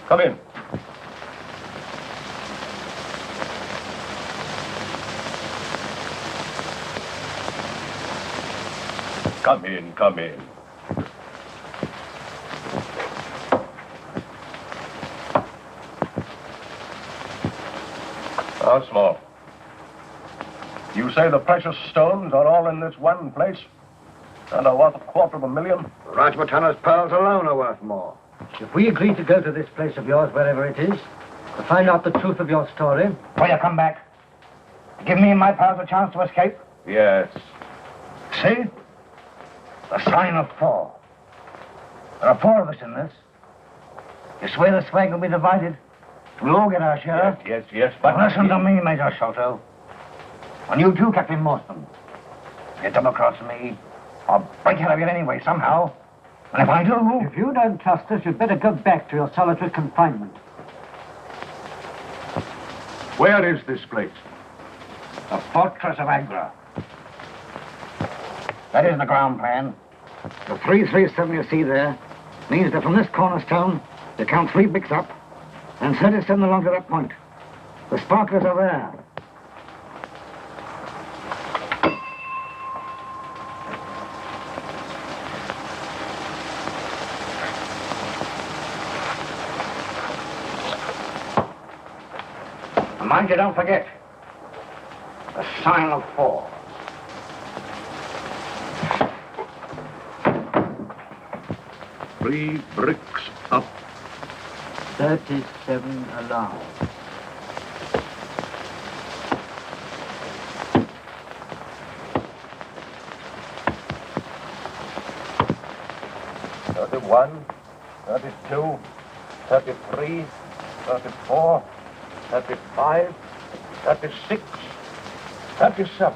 Come in. Come in, come in. Once more. You say the precious stones are all in this one place? And are worth $250,000? Rajputana's pearls alone are worth more. If we agree to go to this place of yours, wherever it is, to find out the truth of your story... Will you come back? Give me and my pals a chance to escape? Yes. See? The sign of 4. There are 4 of us in this. You swear the swag will be divided? We'll all get our share? Yes, but... Listen to me, Major Sholto. And you too, Captain Morstan. If you double-cross me, I'll break out of it anyway, somehow. And if I do... If you don't trust us, you'd better go back to your solitary confinement. Where is this place? The fortress of Isla. That is the ground plan. The 337 you see there means that from this cornerstone, you count 3 bricks up, and 37 along to that point. The sparklers are there. And mind you, don't forget, the sign of 4. Three bricks up. 37 along. $31, $32, $33, $34, $35, $36, $37.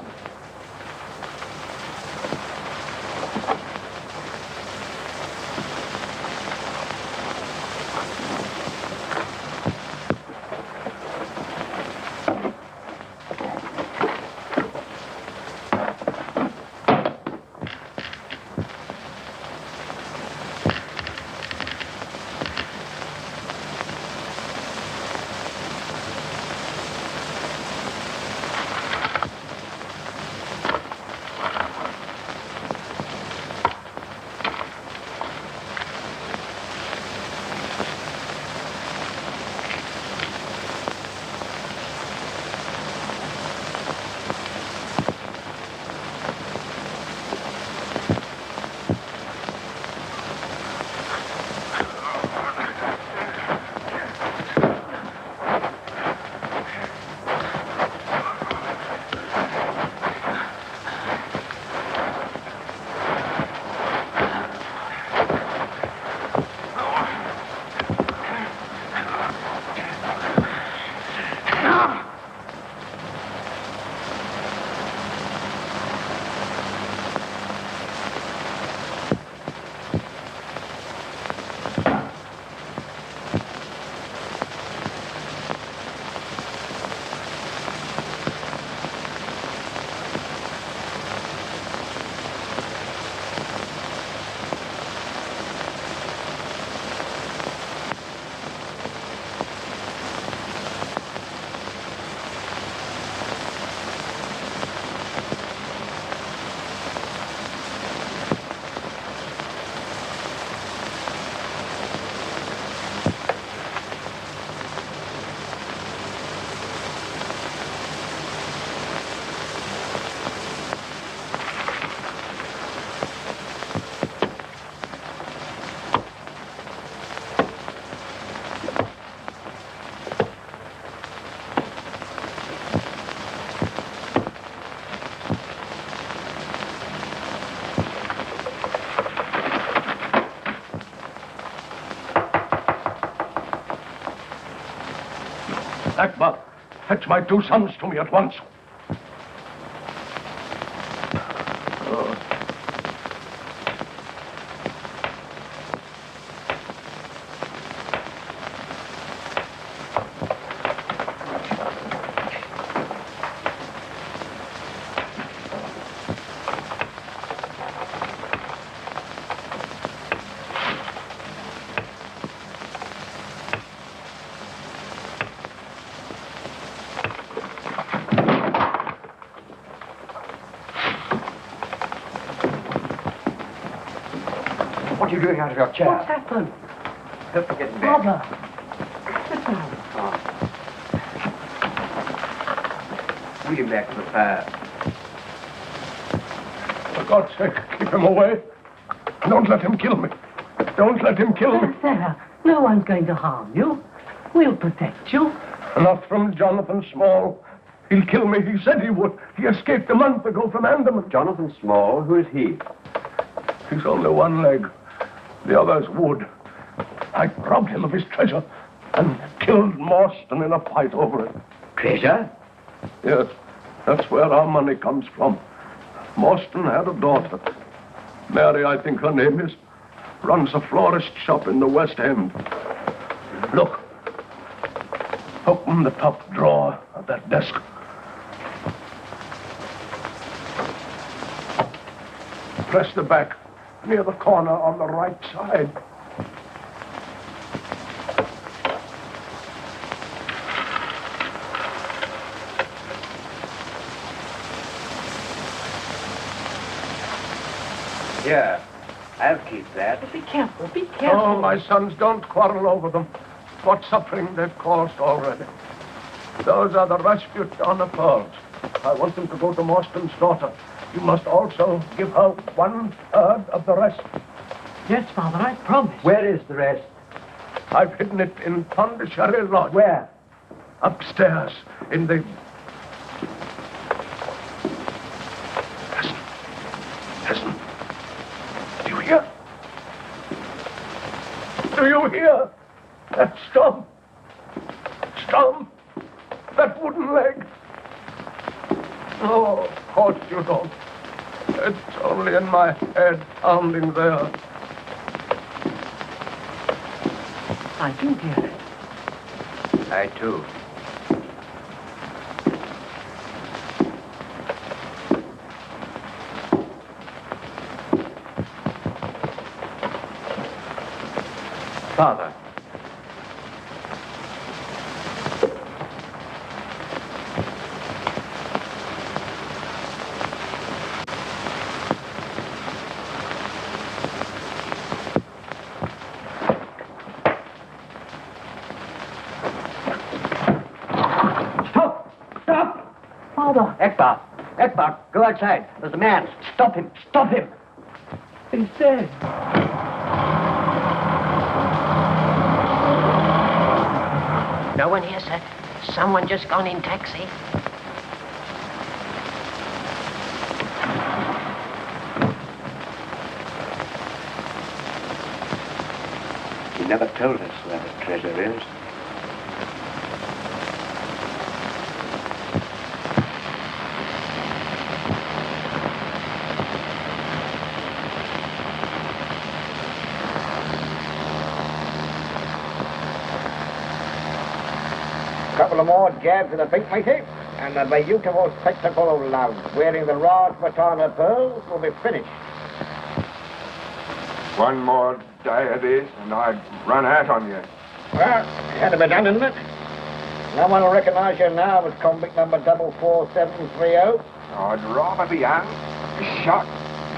Akbar, fetch my 2 sons to me at once. What are you doing out of your chair? What's happened? Don't forget me. Father. Sit down. Lead him back to the fire. For God's sake, keep him away. Don't let him kill me. Don't let him kill me. There. No one's going to harm you. We'll protect you. Not from Jonathan Small. He'll kill me. He said he would. He escaped a month ago from Andaman. Jonathan Small? Who is he? He's only one leg. The other's wood. I robbed him of his treasure and killed Morstan in a fight over it. Treasure? Yes, that's where our money comes from. Morstan had a daughter. Mary, I think her name is. Runs a florist shop in the West End. Look. Open the top drawer of that desk. Press the back near the corner on the right side. Here. I'll keep that. Be careful. Be careful. Oh, my sons, don't quarrel over them. What suffering they've caused already. Those are the Rasputin pearls. I want them to go to Morstan's daughter. You must also give her 1/3 of the rest. Yes, Father, I promise. Where is the rest? I've hidden it in Pondicherry Lodge. Where? Upstairs, in the... Listen. Listen. Do you hear? Do you hear? That stump. Stump. That wooden leg. Oh, of course you don't. It's only in my head, pounding there. I do hear it. I too. Father. Ekbar, go outside. There's a man. Stop him. Stop him. He's dead. No one here, sir. Someone just gone in taxi. He never told us where the treasure is. Couple of more jabs of the pink, matey, and the beautiful spectacle of love, wearing the Rajputana pearls, will be finished. One more day of this, and I'd run out on you. Well, it had to be done, didn't it? No one will recognize you now as convict number 44730. I'd rather be hung, shot,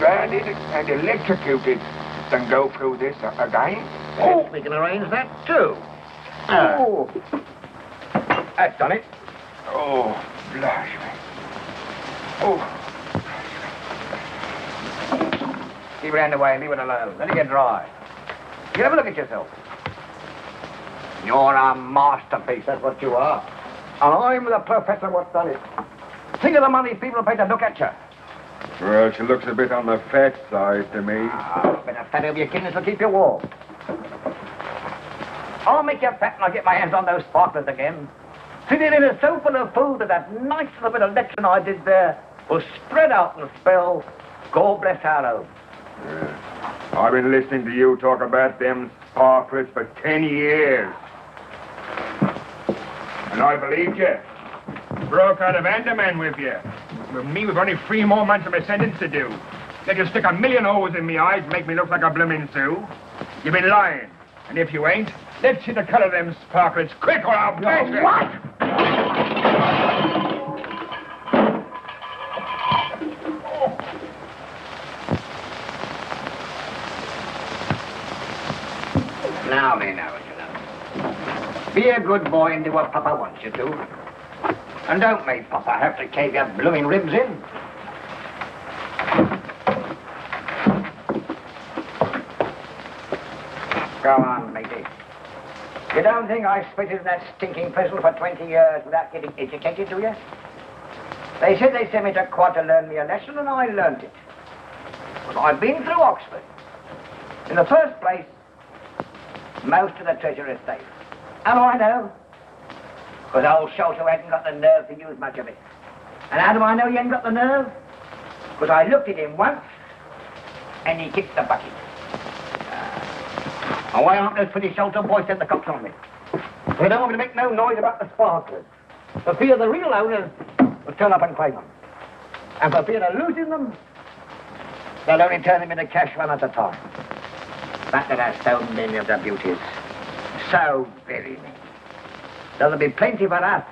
drowned, and electrocuted than go through this again. Oh, we can arrange that too. Oh. That's done it. Oh, blush me. Oh. Keep it out of the way, leave it alone. Let it get dry. You have a look at yourself. You're a masterpiece, that's what you are. And I'm the professor what's done it. Think of the money people pay to look at you. Well, she looks a bit on the fat side to me. A bit of fat over your kidneys will keep you warm. I'll make you fat when I get my hands on those sparklers again. Sitting in a so full of food that nice little bit of lecturing I did there will spread out and spell, God bless Harrow. Yeah. I've been listening to you talk about them sparklers for 10 years. And I believed you. Broke out of Andaman with you. With me, we've only 3 more months of my sentence to do. Let you stick 1,000,000 holes in me eyes, make me look like a bloomin' Sioux. You've been lying. And if you ain't, let's see the color of them sparklers quick or I'll bash you. What? Now, be a good boy and do what Papa wants you to. And don't make Papa have to cave your blooming ribs in. Go on, matey. You don't think I spitted in that stinking prison for 20 years without getting educated, do you? They said they sent me to quad to learn me a lesson, and I learned it. But I've been through Oxford. In the first place, most of the treasure is safe. How do I know? Because old Sholto hadn't got the nerve to use much of it. And how do I know he hadn't got the nerve? Because I looked at him once, and he kicked the bucket. And why aren't those pretty Sholto boys sent the cops on me? They don't want me to make no noise about the sparklers. For fear the real owners will turn up and claim them. And for fear of losing them, they'll only turn them into cash one at a time. But there are so many of the beauties. So very many. There'll be plenty for us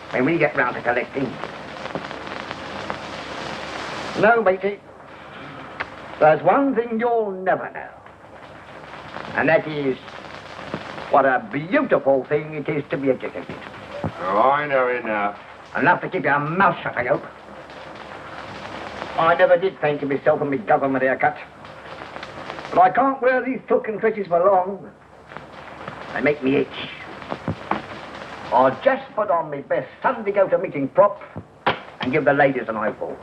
when we get round to collecting. No, matey. There's one thing you'll never know. And that is what a beautiful thing it is to be educated. Oh, I know enough. Enough to keep your mouth shut, I hope. I never did fancy myself in my government haircut. But I can't wear these silken tresses for long. They make me itch. I'll just put on my best Sunday go-to-meeting prop and give the ladies an eyeful.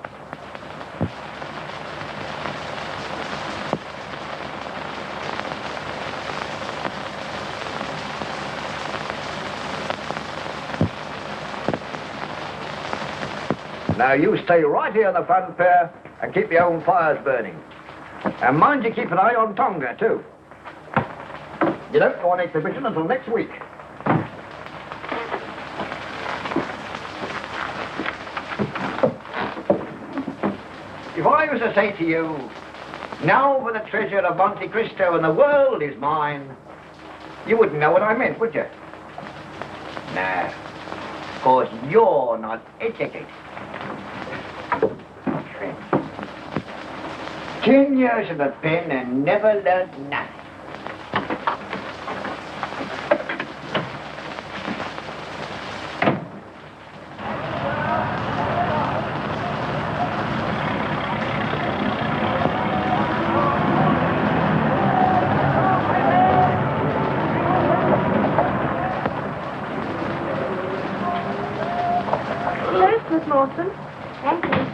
Now you stay right here in the front pair and keep your own fires burning. And mind you keep an eye on Tonga, too. You don't go on exhibition until next week. If I was to say to you, now for the treasure of Monte Cristo and the world is mine, you wouldn't know what I meant, would you? No, of course you're not educated. 10 years in the pen and never learned nothing. Toast, Miss Lawson. Thank you.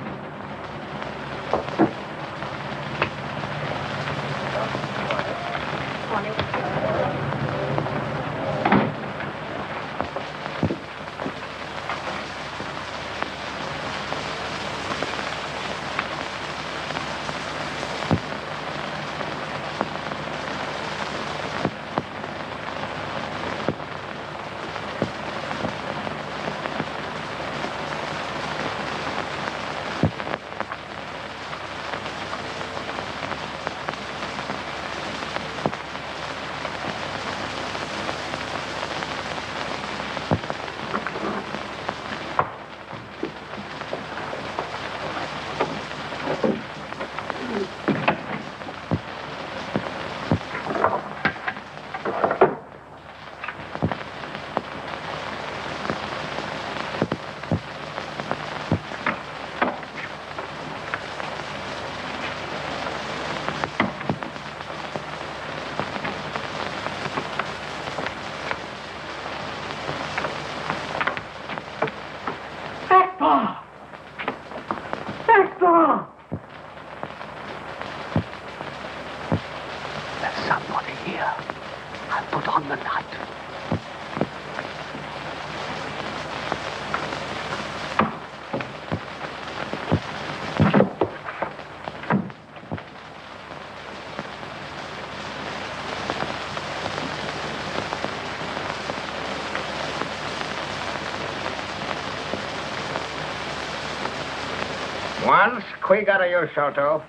Once quick out of you, Otto,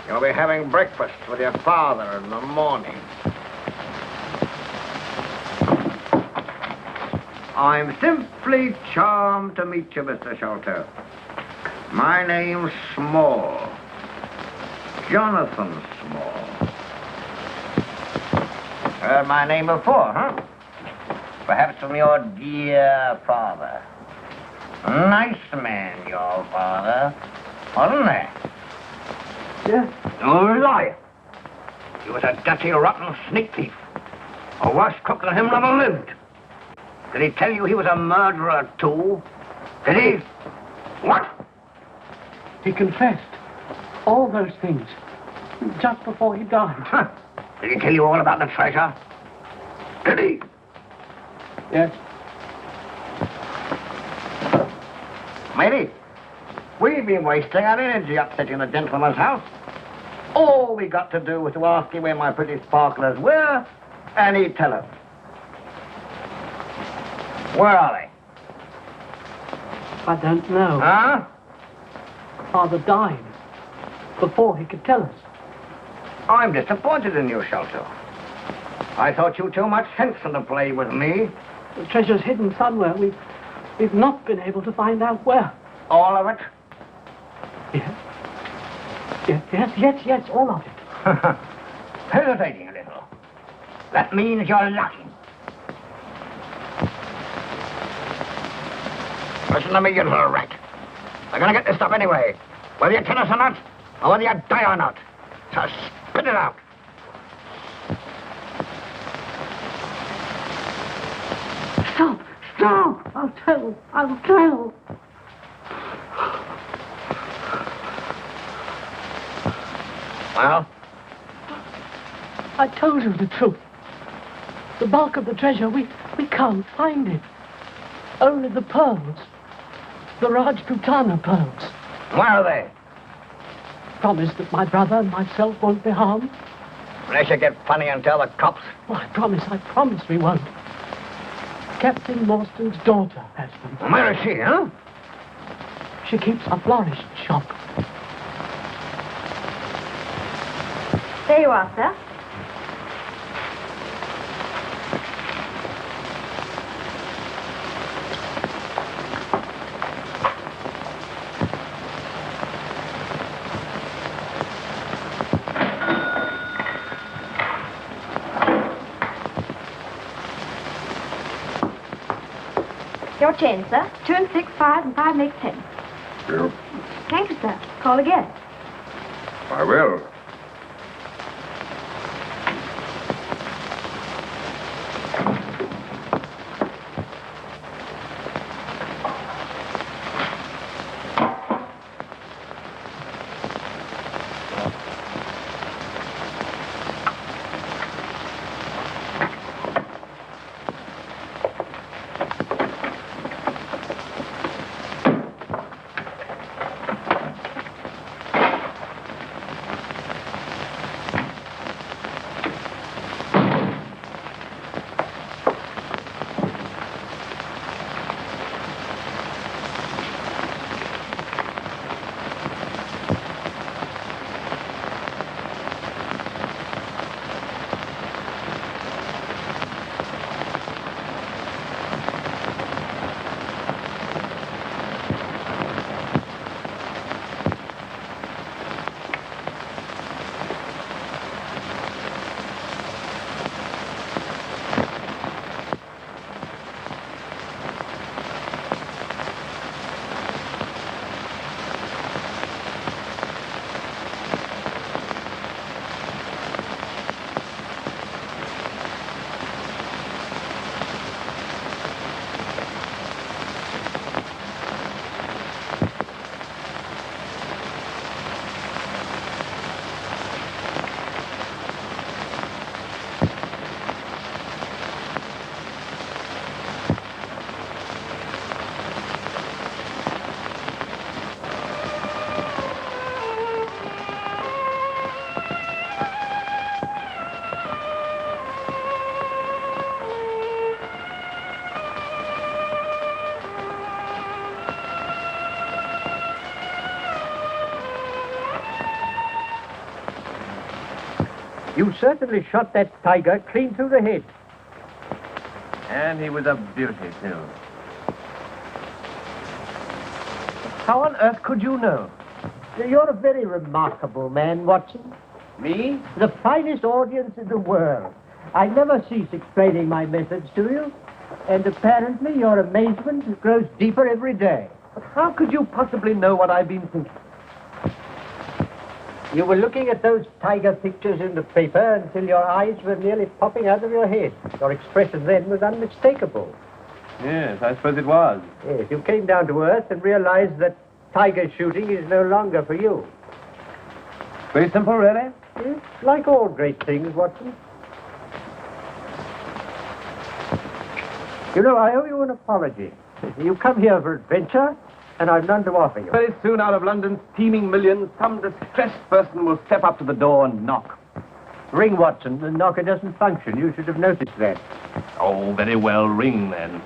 you'll be having breakfast with your father in the morning. I'm simply charmed to meet you, Mr. Sholto. My name's Small. Jonathan Small. Heard my name before, huh? Perhaps from your dear father. Nice man, your father, wasn't he? Yes. No lie. He was a dirty, rotten sneak thief. A worse cook than him never lived. Did he tell you he was a murderer, too? Did he? What? He confessed all those things just before he died. Huh. Did he tell you all about the treasure? Did he? Yes. Matey, we've been wasting our energy upsetting the gentleman's house. All we got to do was to ask him where my pretty sparklers were, and he'd tell us. Where are they? I don't know. Huh? Father died before he could tell us. I'm disappointed in you, Sholto. I thought you too much sense to play with me. The treasure's hidden somewhere. We've not been able to find out where. All of it? Yes, all of it. Hesitating a little. That means you're lying. Listen to me, you little rat. We're gonna get this stuff anyway. Whether you tell us or not, or whether you die or not. So spit it out. Stop! I'll tell. Well? I told you the truth. The bulk of the treasure, we can't find it. Only the pearls. The Rajputana pearls. Where are they? Promise that my brother and myself won't be harmed. Unless you get funny and tell the cops. Oh, I promise we won't. Captain Morstan's daughter has them. Well, where is she, huh? She keeps a florist shop. There you are, sir. Your change, sir. 2 and 6, 5, and 5 makes 10. Yeah, Thank you, sir. Call again. I will. You certainly shot that tiger clean through the head. And he was a beauty, too. How on earth could you know? You're a very remarkable man, Watson. Me? The finest audience in the world. I never cease explaining my methods to you, and apparently your amazement grows deeper every day. But how could you possibly know what I've been thinking? You were looking at those tiger pictures in the paper until your eyes were nearly popping out of your head. Your expression then was unmistakable. Yes, I suppose it was. Yes, you came down to earth and realized that tiger shooting is no longer for you. Very simple, really? Yes, like all great things, Watson. You know, I owe you an apology. You come here for adventure, and I've none to offer you. Very soon, out of London's teeming millions, some distressed person will step up to the door and knock. Ring, Watson. The knocker doesn't function. You should have noticed that. Oh, very well, ring then.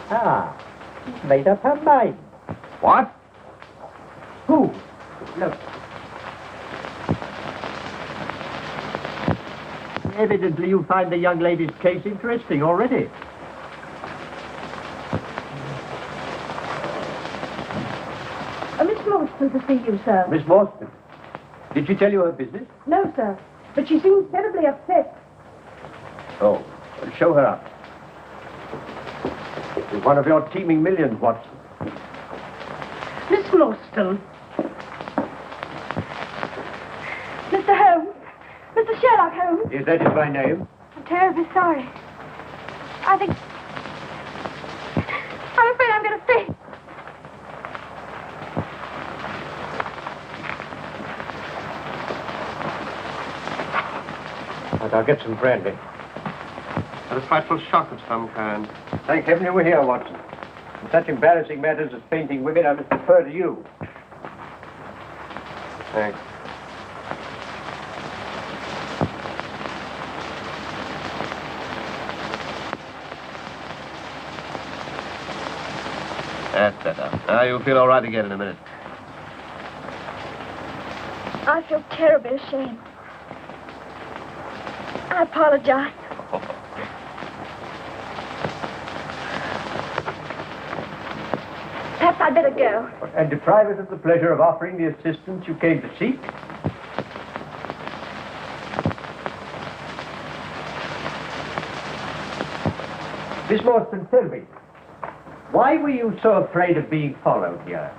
Ah, she's made up her mind. What? Who? Look. Evidently, you find the young lady's case interesting already. Miss Morstan to see you, sir. Miss Morstan. Did she tell you her business? No, sir. But she seems terribly upset. Oh, well, show her up. She's one of your teeming millions, Watson. Miss Morstan. Mr. Holmes. Mr. Sherlock Holmes. Yes, that is my name. I'm terribly sorry. I'm afraid I'm going to faint. Right, I'll get some brandy. A frightful shock of some kind. Thank heaven you were here, Watson. In such embarrassing matters as fainting women, I must defer to you. Thanks. That's better. Now you'll feel all right again in a minute. I feel terribly ashamed. I apologize. Perhaps I'd better go. And deprive us of the pleasure of offering the assistance you came to seek? Miss Morstan, tell me, why were you so afraid of being followed here?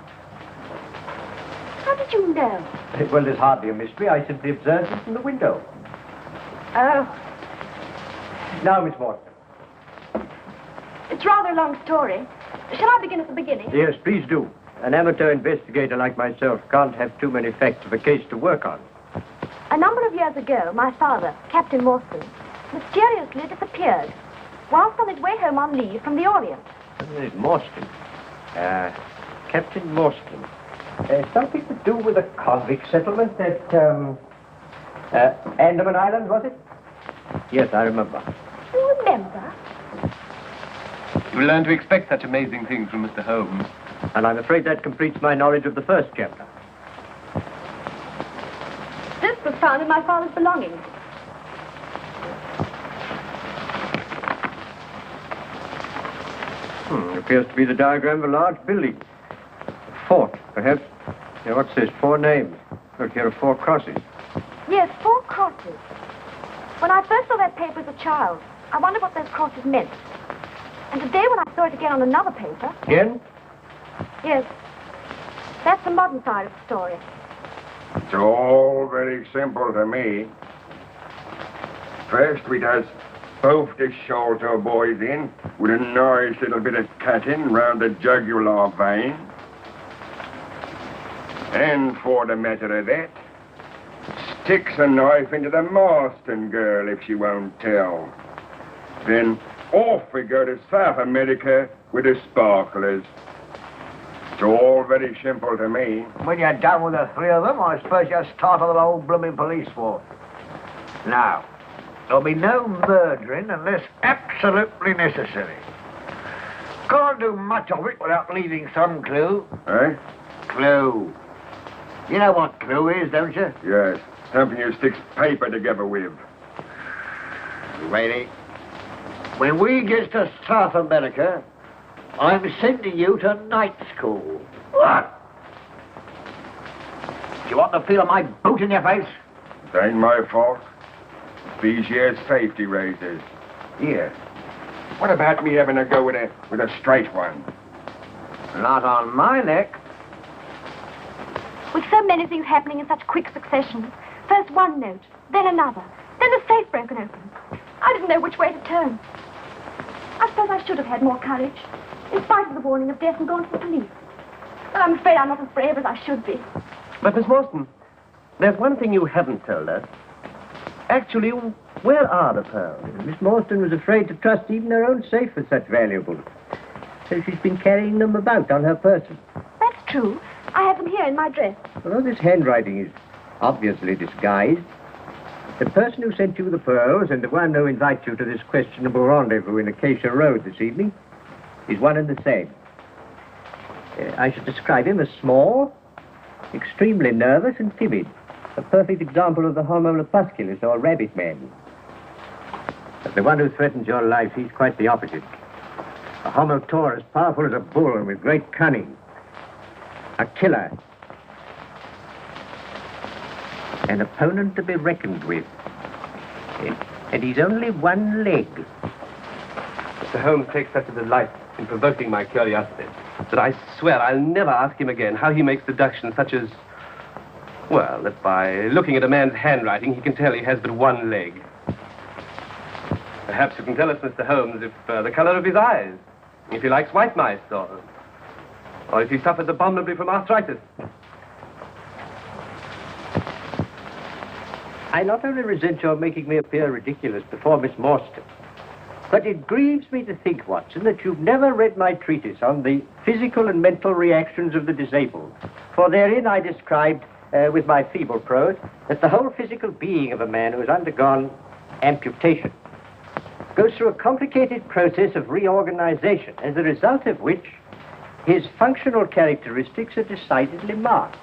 How did you know? Well, there's hardly a mystery. I simply observed it from the window. Oh, Now, Miss Wontner. it's rather a long story. Shall I begin at the beginning? Yes, please do. An amateur investigator like myself can't have too many facts of a case to work on. A number of years ago, my father, Captain Morstan, mysteriously disappeared whilst on his way home on leave from the Orient. Morstan. Captain Morstan. Something to do with a convict settlement at, Andaman Island, was it? Yes, I remember. You remember? You learn to expect such amazing things from Mr. Holmes. And I'm afraid that completes my knowledge of the first chapter. This was found in my father's belongings. Appears to be the diagram of a large building. A fort, perhaps. Here, what's this? 4 names. Look, here are 4 crosses. Yes, 4 crosses. When I first saw that paper as a child, I wondered what those crosses meant. And today when I saw it again on another paper... Again? Yes. That's the modern side of the story. It's all very simple to me. First, we does both the shoulder boys in with a nice little bit of cutting round the jugular vein. And for the matter of that, sticks a knife into the Marston girl if she won't tell. Then off we go to South America with the sparklers. It's all very simple to me. When you're done with the 3 of them, I suppose you'll start on the whole blooming police force. Now, there'll be no murdering unless absolutely necessary. Can't do much of it without leaving some clue. Eh? Clue. You know what clue is, don't you? Yes. Something you sticks paper together with. Ready? When we get to South America, I'm sending you to night school. What? Do you want the feel of my boot in your face? It ain't my fault. These year's safety razors. Here. What about me having a go with a straight one? Not on my neck. With so many things happening in such quick succession, first one note, then another, then the safe broken open. I didn't know which way to turn. I suppose I should have had more courage, in spite of the warning of death and gone to the police. But I'm afraid I'm not as brave as I should be. But, Miss Morstan, there's one thing you haven't told us. Actually, where are the pearls? Miss Morstan was afraid to trust even her own safe with such valuables. So she's been carrying them about on her person. That's true. I have them here in my dress. Although this handwriting is obviously disguised, the person who sent you the pearls and the one who invites you to this questionable rendezvous in Acacia Road this evening is one and the same. I should describe him as small, extremely nervous and timid. A perfect example of the homo lepusculus, or rabbit man. But the one who threatens your life, he's quite the opposite. A homo taurus, powerful as a bull and with great cunning. A killer. An opponent to be reckoned with. And he's only one leg. Mr. Holmes takes such a delight in provoking my curiosity that I swear I'll never ask him again how he makes deductions such as, well, that by looking at a man's handwriting, he can tell he has but one leg. Perhaps you can tell us, Mr. Holmes, if the color of his eyes, if he likes white mice, or if he suffers abominably from arthritis. I not only resent your making me appear ridiculous before Miss Morstan, but it grieves me to think, Watson, that you've never read my treatise on the physical and mental reactions of the disabled. For therein I described, with my feeble prose, that the whole physical being of a man who has undergone amputation goes through a complicated process of reorganization, as a result of which his functional characteristics are decidedly marked.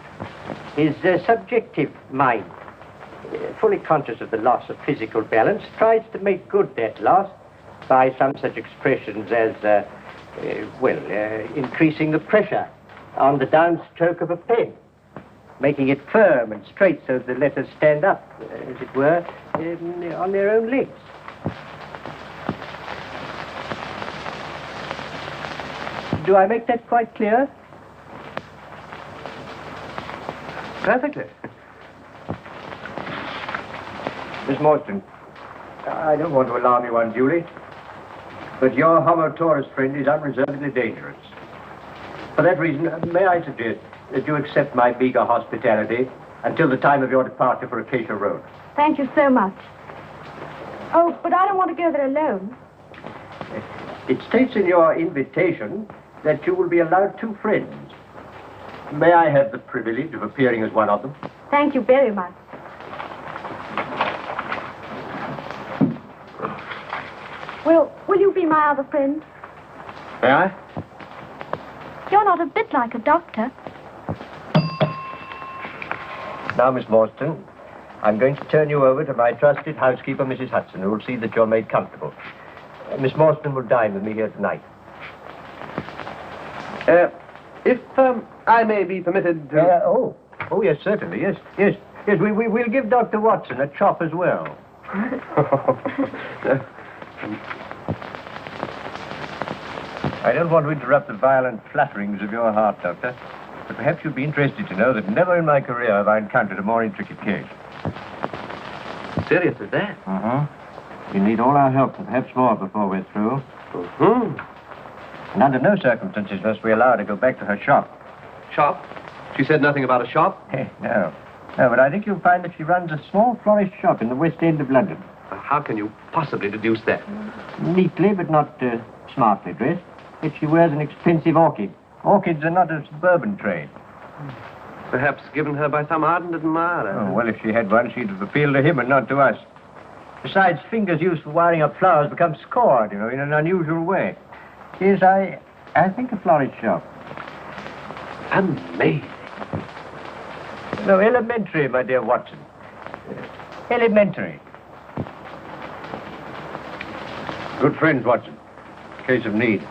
His subjective mind, fully conscious of the loss of physical balance, tries to make good that loss by some such expressions as, increasing the pressure on the downstroke of a pen, making it firm and straight so the letters stand up, as it were, on their own legs. Do I make that quite clear? Perfectly. Miss Morstan, I don't want to alarm you unduly, but your homo taurus friend is unreservedly dangerous. For that reason, may I suggest that you accept my meager hospitality until the time of your departure for Acacia Road? Thank you so much. Oh, but I don't want to go there alone. It states in your invitation that you will be allowed 2 friends. May I have the privilege of appearing as one of them? Thank you very much. Well, will you be my other friend? May I? You're not a bit like a doctor. Now, Miss Morstan, I'm going to turn you over to my trusted housekeeper, Mrs. Hudson, who will see that you're made comfortable. Miss Morstan will dine with me here tonight. If I may be permitted to... Oh, yes, certainly, yes. We'll give Dr. Watson a chop as well. I don't want to interrupt the violent flutterings of your heart, Doctor, but perhaps you'd be interested to know that never in my career have I encountered a more intricate case. Serious as that? You need all our help, and perhaps more before we're through. And under no circumstances must we allow her to go back to her shop. Shop? She said nothing about a shop? No, but I think you'll find that she runs a small florist shop in the West End of London. How can you possibly deduce that? Neatly, but not smartly dressed. Yet she wears an expensive orchid. Orchids are not a suburban trade. Perhaps given her by some ardent admirer. Oh, well, if she had one, she'd have appealed to him and not to us. Besides, fingers used for wiring up flowers become scored, in an unusual way. Yes, I think a florist shop. Amazing. No, elementary, my dear Watson. Elementary. Good friends, Watson. Case of need.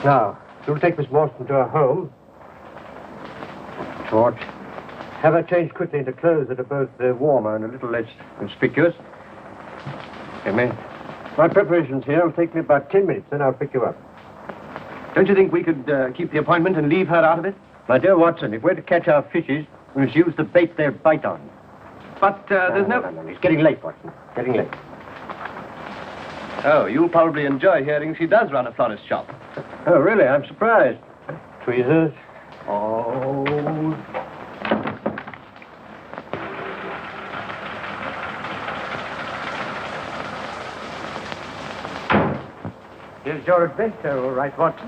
Now, you'll take Miss Morstan to her home. Torch, Have her changed quickly into clothes that are both warmer and a little less conspicuous. Amen. My preparations here will take me about 10 minutes, then I'll pick you up. Don't you think we could keep the appointment and leave her out of it? My dear Watson, if we're to catch our fishes, we must use the bait they'll bite on. But there's no... It's getting late, Watson. Getting late. Oh, you'll probably enjoy hearing she does run a florist shop. Oh, really? I'm surprised. Tweezers. Oh. Here's your adventure, all right, Watson.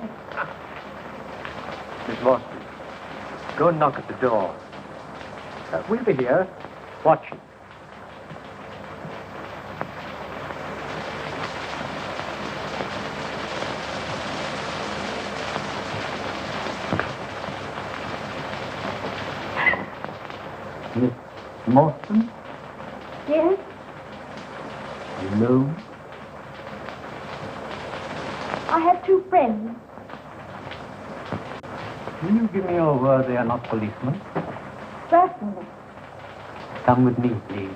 Miss Morstan, go and knock at the door. We'll be here, watching. Miss Morstan? Yes? You know? I have two friends. Will you give me your word they are not policemen? Certainly. Come with me, please.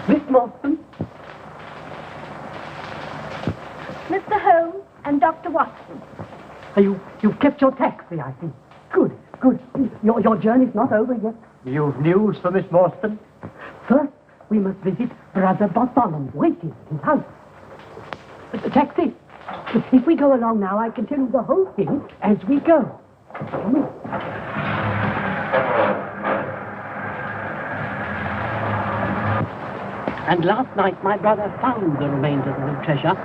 Miss Morstan? Mr. Holmes and Dr. Watson. You've kept your taxi, I think. Good, good. Your journey's not over yet. You've news for Miss Morstan? First, we must visit Brother Bartholomew, waiting at his house. The taxi. If we go along now, I can tell you the whole thing as we go. And last night, my brother found the remains of the treasure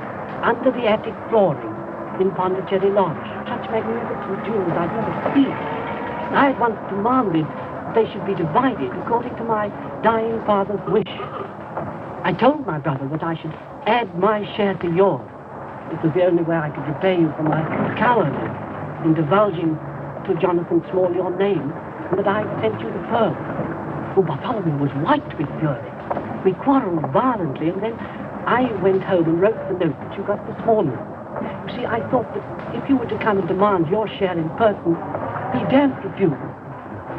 under the attic flooring in Pondicherry Lodge. Such magnificent jewels I'd never seen. I at once demanded they should be divided according to my dying father's wish. I told my brother that I should add my share to yours. It was the only way I could repay you for my cowardice in divulging to Jonathan Small your name, and that I had sent you the pearl. Oh, Bartholomew was white with fury. We quarreled violently, and then I went home and wrote the note that you got this morning. You see, I thought that if you were to come and demand your share in person, he daren't refuse,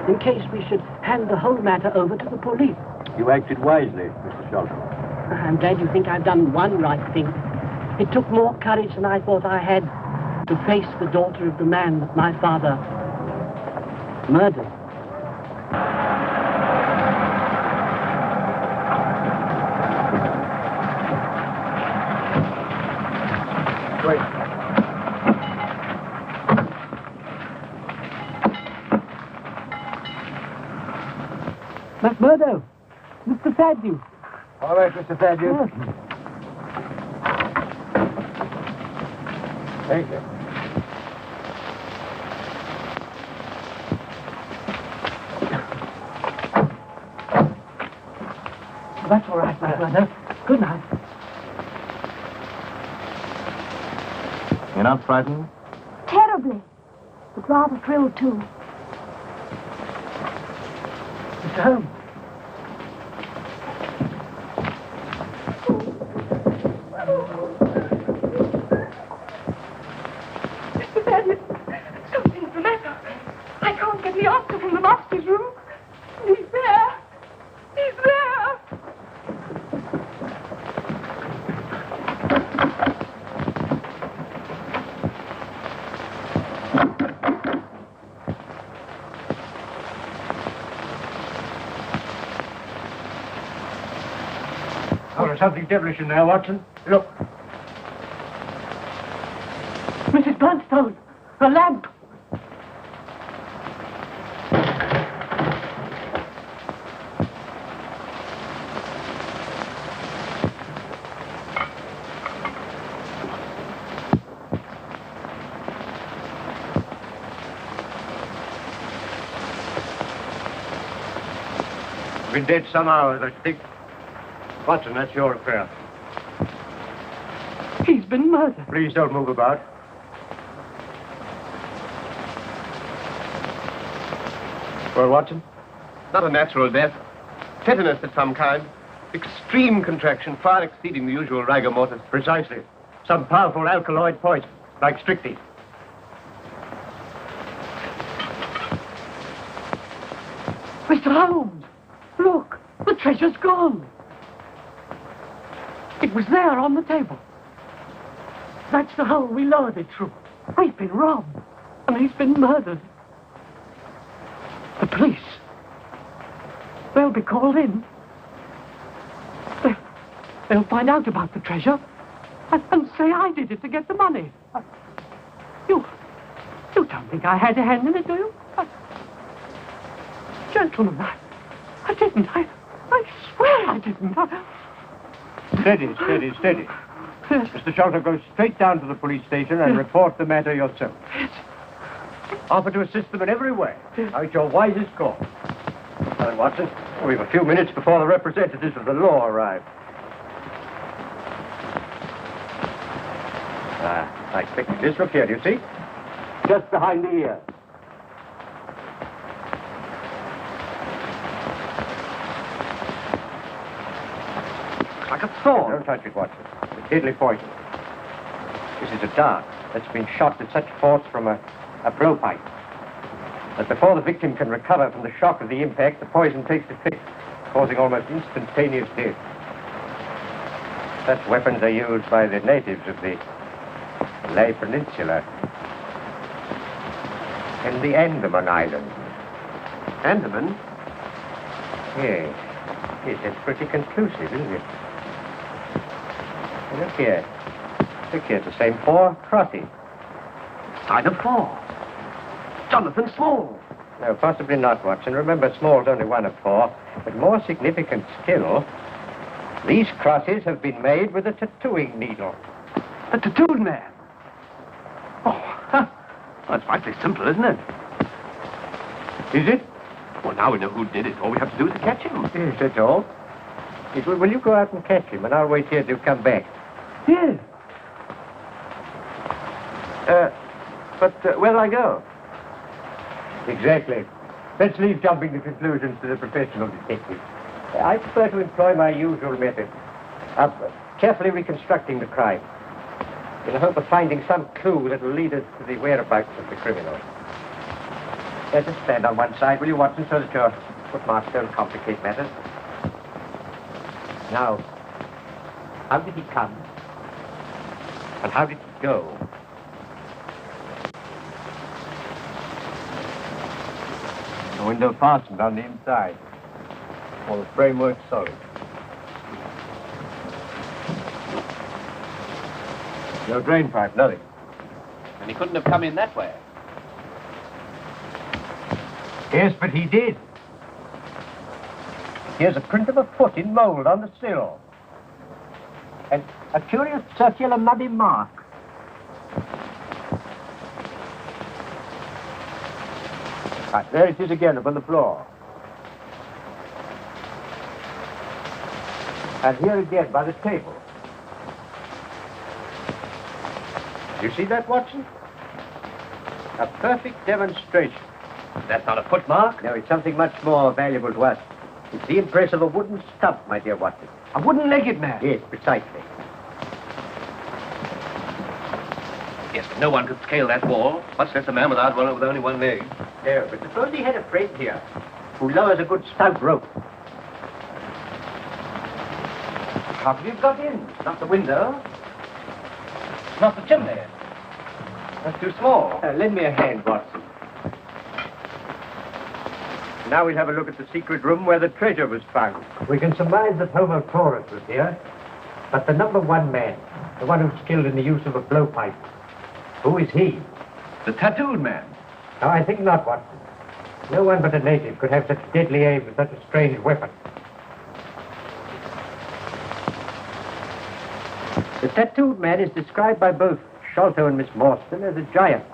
in case we should hand the whole matter over to the police. You acted wisely, Mr. Sherlock. I'm glad you think I've done one right thing. It took more courage than I thought I had to face the daughter of the man that my father murdered. Wait. McMurdo, Mr. Thaddeus. All right, Mr. Thaddeus. Yes. Thank you. That's all right, my brother. Good night. You're not frightened? Terribly. But rather thrilled, too. Mr. Holmes. Mr. Thaddeus, something's the matter. I can't get the answer from the master's room. He's there. He's there. Oh, there's something devilish in there, Watson. Look. Mrs. Bernstone, a lamp. Been dead some hours, I think. Watson, that's your affair. He's been murdered. Please don't move about. Well, Watson? Not a natural death. Tetanus of some kind. Extreme contraction, far exceeding the usual rigor mortis. Precisely. Some powerful alkaloid poison, like strychnine. Mr. Holmes, look, the treasure's gone. It was there on the table. That's the hole we lowered it through. We've been robbed, and he's been murdered. The police. They'll be called in. They'll find out about the treasure and say I did it to get the money. You don't think I had a hand in it, do you? Gentlemen, I didn't. I swear I didn't. Steady, steady, steady. Yes. Mr. Shelter, go straight down to the police station and report the matter yourself. Yes. Offer to assist them in every way. Now, it's your wisest call. Now, Watson, we've a few minutes before the representatives of the law arrive. I expected this. Look here, do you see? Just behind the ear. Looks like a thorn. Don't touch it, Watson. It's deadly poison. This is a dart that's been shot with such force from a blowpipe that before the victim can recover from the shock of the impact, the poison takes effect, causing almost instantaneous death. Such weapons are used by the natives of the Malay Peninsula and the Andaman Islands. Andaman? Yes. Yes, that's pretty conclusive, isn't it? Look here. Look here, it's the same 4 crosses. Sign of 4. Jonathan Small. No, possibly not, Watson. Remember, Small's only one of 4. But more significant still, these crosses have been made with a tattooing needle. The tattooed man. Oh, huh. Well, that's frightfully simple, isn't it? Is it? Well, now we know who did it. All we have to do is to catch him. Yes, that's all. Yes, well, will you go out and catch him, and I'll wait here till you come back? Yes. But where'll I go? Exactly. Let's leave jumping to conclusions to the professional detective. I prefer to employ my usual method of carefully reconstructing the crime in the hope of finding some clue that will lead us to the whereabouts of the criminal. Let us stand on one side, will you, Watson, so that your footmarks don't complicate matters. Now, how did he come? And how did he go? The window fastened on the inside. All the framework solid. No drain pipe, nothing. And he couldn't have come in that way. Yes, but he did. Here's a print of a foot in mold on the sill. And a curious circular muddy mark. Right, there it is again upon the floor. And here again by the table. You see that, Watson? A perfect demonstration. That's not a footmark. No, it's something much more valuable to us. It's the impress of a wooden stump, my dear Watson. A wooden-legged man. Yes, precisely. Yes, but no one could scale that wall, much less a man with only one leg. No, but suppose he had a friend here who lowers a good stout rope. How could he have got in? Not the window. Not the chimney. That's too small. Lend me a hand, Watson. Now we'll have a look at the secret room where the treasure was found. We can surmise that Homo Taurus was here, but the number 1 man, the one who's skilled in the use of a blowpipe, who is he? The tattooed man. No, I think not, Watson. No one but a native could have such deadly aim with such a strange weapon. The tattooed man is described by both Sholto and Miss Morstan as a giant.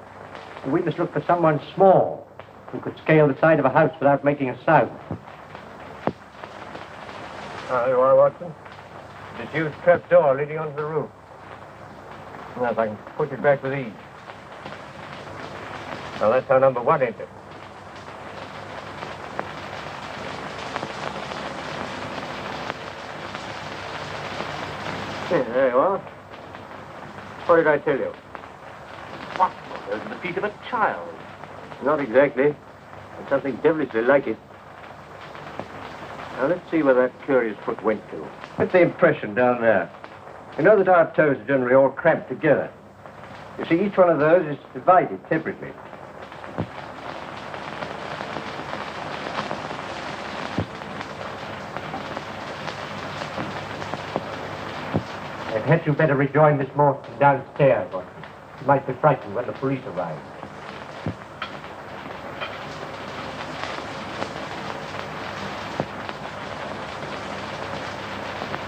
And we must look for someone small who could scale the side of a house without making a sound. There you are, Watson. This huge trap door leading onto the roof. Now, if I can push it back with ease. Well, that's how number 1 entered. There you are. What did I tell you? What? There's the feet of a child. Not exactly. But something devilishly like it. Now, let's see where that curious foot went to. That's the impression down there. You know that our toes are generally all cramped together. You see, each one of those is divided separately. Had you better rejoin Miss Morstan downstairs, Watson? She might be frightened when the police arrive.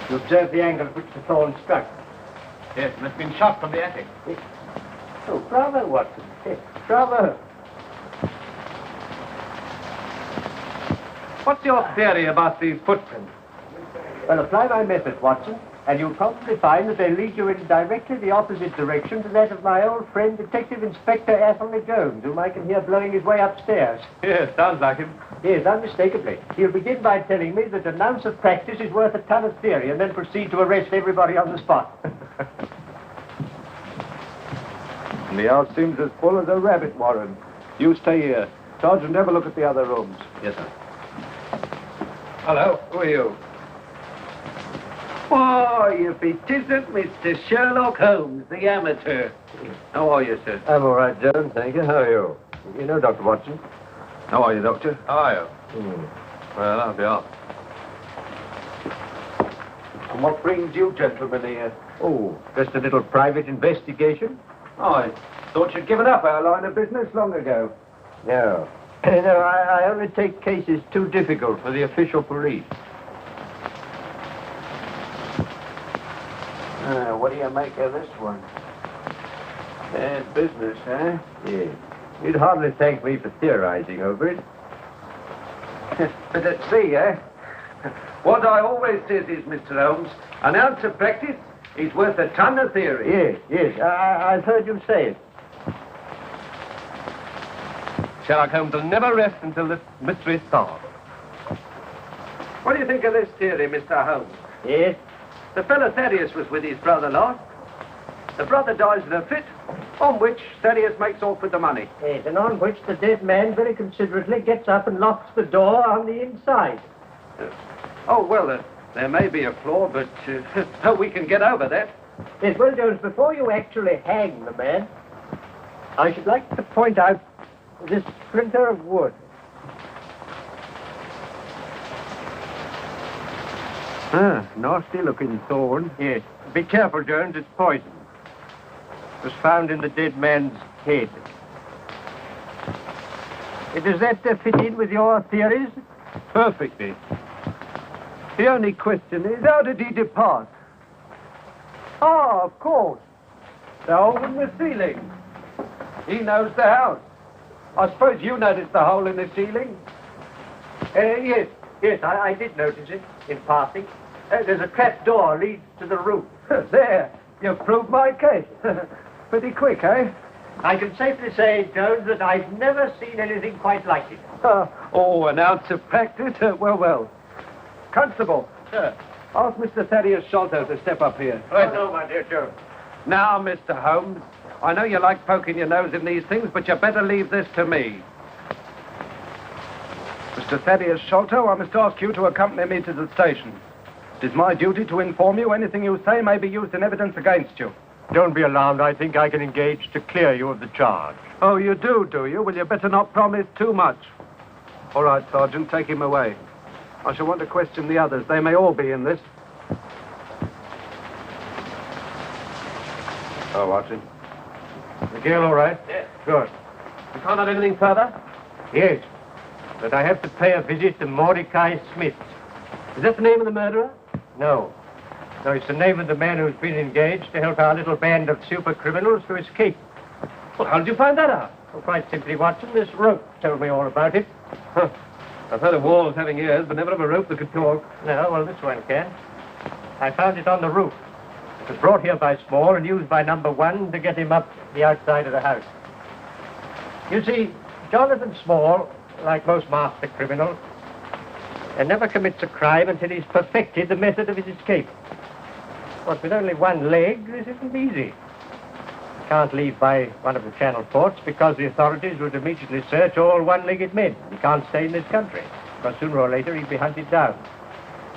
You observe the angle at which the thorn struck? Yes, it must have been shot from the attic. Oh, bravo, Watson. Yes, bravo. What's your theory about these footprints? Well, apply my method, Watson, and you'll probably find that they lead you in directly the opposite direction to that of my old friend, Detective Inspector Athelney Jones, whom I can hear blowing his way upstairs. Yes, sounds like him. Yes, unmistakably. He'll begin by telling me that an ounce of practice is worth a ton of theory, and then proceed to arrest everybody on the spot. The house seems as full as a rabbit warren. You stay here. Sergeant, have a look at the other rooms. Yes, sir. Hello, who are you? Oh, if it isn't Mr. Sherlock Holmes, the amateur. How are you, sir? I'm all right, Jones, thank you. How are you? You know Dr. Watson? How are you, Doctor? How are you? Well, I'll be off. And what brings you gentlemen here? Oh, just a little private investigation? Oh, I thought you'd given up our line of business long ago. No. No, I only take cases too difficult for the official police. What do you make of this one? Bad business, huh? Yes. You'd hardly thank me for theorizing over it. But let's see, eh? What I always says is, Mr. Holmes, an ounce of practice is worth a ton of theory. Yes. I've heard you say it. Sherlock Holmes will never rest until this mystery is solved. What do you think of this theory, Mr. Holmes? Yes? The fellow Thaddeus was with his brother last. The brother dies in a fit, on which Thaddeus makes off with the money. Yes, and on which the dead man very considerately gets up and locks the door on the inside. There may be a flaw, but we can get over that. Yes, well, Jones, before you actually hang the man, I should like to point out this splinter of wood. Nasty-looking thorn. Yes. Be careful, Jones, it's poison. It was found in the dead man's head. Does that fit in with your theories? Perfectly. The only question is, how did he depart? Oh, of course. The hole in the ceiling. He knows the house. I suppose you noticed the hole in the ceiling? Yes, I did notice it in passing. There's a trap door leads to the roof. There, you've proved my case. Pretty quick, eh? I can safely say, Jones, that I've never seen anything quite like it. An ounce of practice? Well. Constable. Sir. Ask Mr. Thaddeus Sholto to step up here. Right now, my dear Jones. Now, Mr. Holmes, I know you like poking your nose in these things, but you better leave this to me. Mr. Thaddeus Sholto, I must ask you to accompany me to the station. It is my duty to inform you anything you say may be used in evidence against you. Don't be alarmed. I think I can engage to clear you of the charge. Oh, you do you? Well, you better not promise too much. All right, Sergeant, take him away. I shall want to question the others. They may all be in this. Oh, Watson. The girl all right? Yes. Good. You can't add anything further? Yes. But I have to pay a visit to Mordecai Smith. Is that the name of the murderer? No. No, it's the name of the man who's been engaged to help our little band of super criminals to escape. Well, how did you find that out? Well, quite simply, Watson, this rope told me all about it. Huh. I've heard of walls having ears, but never of a rope that could talk. No, well, this one can. I found it on the roof. It was brought here by Small and used by number 1 to get him up the outside of the house. You see, Jonathan Small, like most master criminals, never commits a crime until he's perfected the method of his escape. But with only one leg, this isn't easy. can't leave by one of the Channel ports because the authorities would immediately search all one-legged men. He can't stay in this country, because sooner or later he'd be hunted down.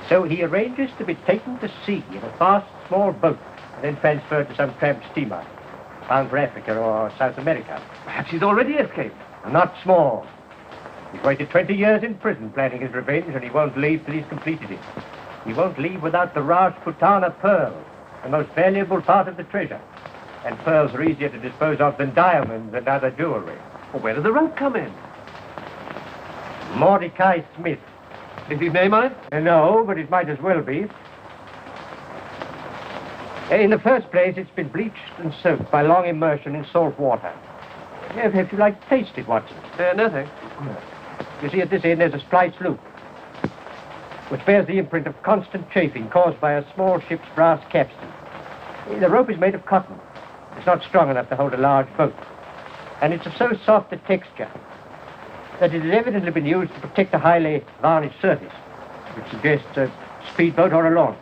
So he arranges to be taken to sea in a fast, small boat, and then transferred to some tramp steamer, bound for Africa or South America. Perhaps he's already escaped. Not small. He's waited 20 years in prison planning his revenge, and he won't leave till he's completed it. He won't leave without the Rajputana pearl, the most valuable part of the treasure. And pearls are easier to dispose of than diamonds and other jewelry. Well, where does the rope come in? Mordecai Smith. Is his name on it? No, but it might as well be. In the first place, it's been bleached and soaked by long immersion in salt water. If you like to taste it, Watson. No, thanks. You see, at this end, there's a spliced loop, which bears the imprint of constant chafing caused by a small ship's brass capstan. The rope is made of cotton. It's not strong enough to hold a large boat. And it's of so soft a texture that it has evidently been used to protect a highly varnished surface, which suggests a speedboat or a launch.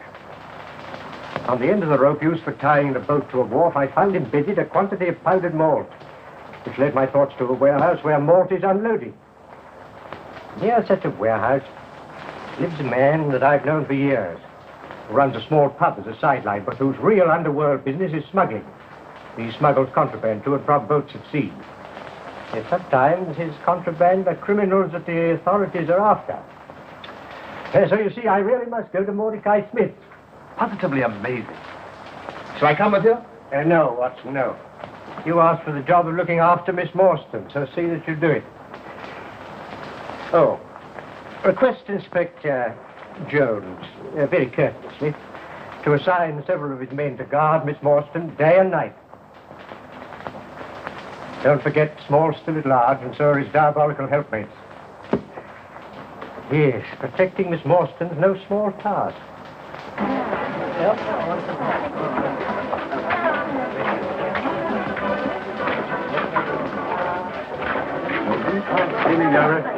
On the end of the rope used for tying the boat to a wharf, I found embedded a quantity of powdered malt, which led my thoughts to a warehouse where malt is unloaded. Near such a warehouse lives a man that I've known for years, who runs a small pub as a sideline, but whose real underworld business is smuggling. He smuggles contraband to and from boats at sea. Yet sometimes his contraband are criminals that the authorities are after. So you see, I really must go to Mordecai Smith. Positively amazing. Shall I come with you? No, Watson, no. You asked for the job of looking after Miss Morstan, so see that you do it. Oh, request Inspector Jones, very courteously, to assign several of his men to guard Miss Morstan day and night. Don't forget, Small's still at large, and so are his diabolical helpmates. Yes, protecting Miss Morstan's no small task. Evening, Dara.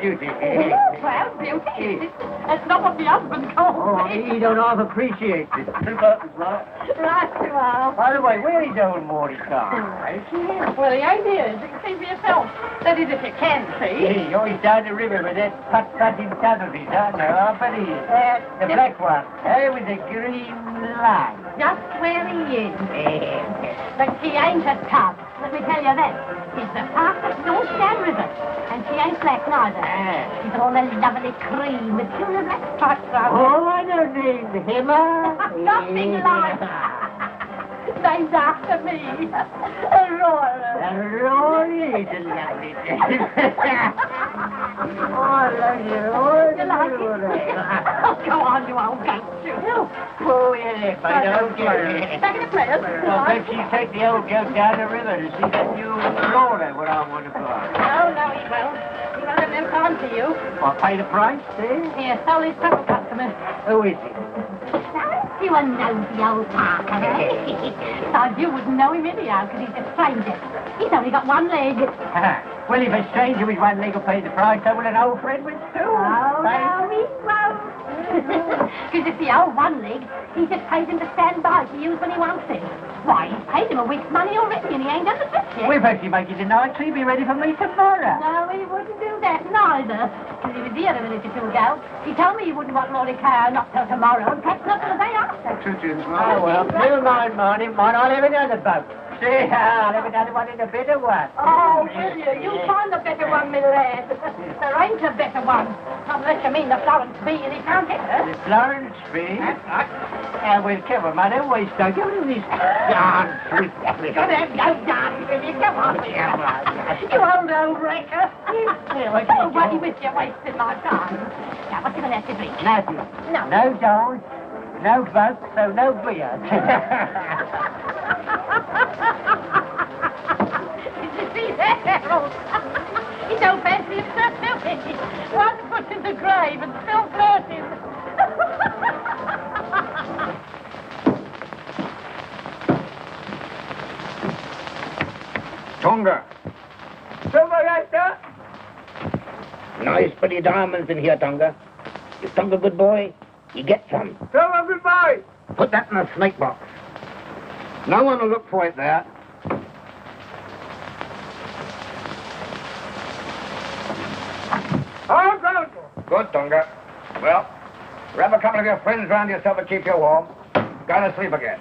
Beauty. Proud beauty? That's not what the husband calls me. He don't half appreciate it. Right you are. By the way, where is old Mordecai? Well, the idea is you can see for yourself. That is, if you can see. Hey, oh, he's down the river with that putt-putt in front of his, huh? No, I bet he is. The black one, with the green line. Just where he is. But she ain't a tub. Let me tell you that. She's the fastest North Down River. And she ain't black neither. She's all a lovely cream with silver black stripes around her. Oh, I don't need him. Nothing like named after me. Aurora. Aurora is a lovely name. Oh, I love you. Oh, you like it? Oh, go on, you old goat. Oh, yeah, if I don't get it. Back in the place. I'll bet you take the old goat down the river to see that new Florida what I want to buy. No, he won't. He won't have no time for you. I'll pay the price, see? Here, all these trouble customers. Who is he? You a nosy old Parker, eh? Thought you wouldn't know him anyhow, because he's a stranger. He's only got one leg. Well, if a stranger with one leg will pay the price, so will an old friend with two. Oh, no, he won't. Because if the old one leg, he just pays him to stand by to use when he wants it. Why, he's paid him a week's money already, and he ain't done the trick yet. We've actually make it tonight, so he'll be ready for me tomorrow. No, he wouldn't do that neither. Because he was here a minute or two ago. He told me he wouldn't want Mordecai not till tomorrow, and perhaps not till the day after. Oh, well, till 9 morning, might I'll have another boat. See, let me tell you what is a better one. Oh, will you? You find a better one, my lad. There ain't a better one. Unless you mean the Florence bee and he can't get her. The Florence bee? Yeah, well, come on, man. Don't waste time. Give me this dance with me. Go dance with you. Come on. You old wrecker. Oh, buddy, with you wasting my time. Now, what you going to have to drink? Nothing. No. No dance, no vote, so no beer. Did you see that, Harold? He don't fancy himself, do he? One foot in the grave and still flirting. Tonga. Silver Hector? Nice pretty diamonds in here, Tonga. Is Tonga good boy? You get some. Silver goodbye. Put that in a snake box. No one will look for it there. All gone. Good, Tonga. Well, grab a couple of your friends round yourself to keep you warm. Go to sleep again.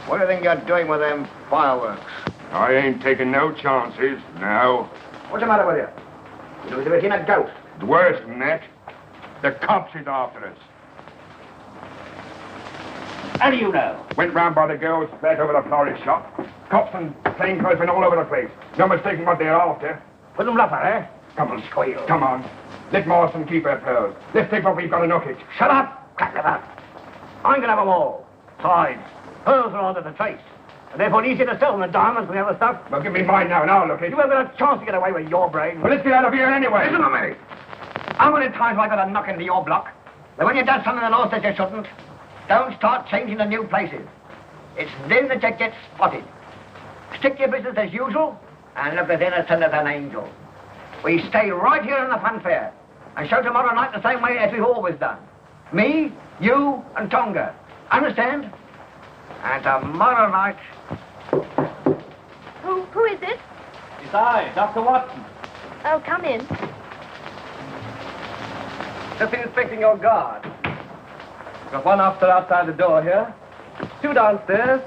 What do you think you're doing with them fireworks? I ain't taking no chances, now. What's the matter with you? You look as if you'd seen a ghost. It's worse than that. The cops is after us. How do you know? Went round by the girls' flat over the florist shop. Cops and plainclothesmen all over the place. No mistaking what they're after. Put them luffer, eh? Come on, squeal. Come on. Let Morrison keep her pearls. Let's take what we've got and hook it. Shut up! Crack them up. I'm gonna have them all. Besides, pearls are under the trace. And therefore easier to sell than the diamonds and the other stuff. Well, give me mine now and I'll look it. You haven't got a chance to get away with your brain. Well, let's get out of here anyway. Listen to me. How many times have I got to knock into your block? That when you've done something the law says you shouldn't, don't start changing to new places. It's then that you get spotted. Stick to your business as usual, and look as innocent as an angel. We stay right here in the fun fair, and show tomorrow night the same way as we've always done. Me, you, and Tonga. Understand? And tomorrow night... Who is it? It's I, Dr. Watson. Oh, come in. Just inspecting your guard. Got one officer outside the door here, two downstairs,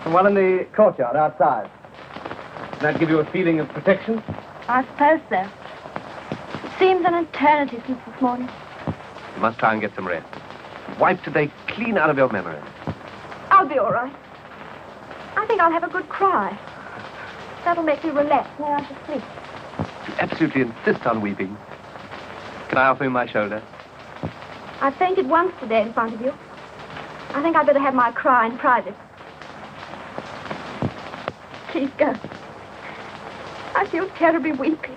and one in the courtyard outside. Doesn't that give you a feeling of protection? I suppose so. It seems an eternity since this morning. You must try and get some rest. Wipe today clean out of your memory. I'll be all right. I think I'll have a good cry. That'll make me relax and I shall sleep. You absolutely insist on weeping. Can I offer you my shoulder? I fainted once today in front of you. I think I'd better have my cry in private. Please go. I feel terribly weepy.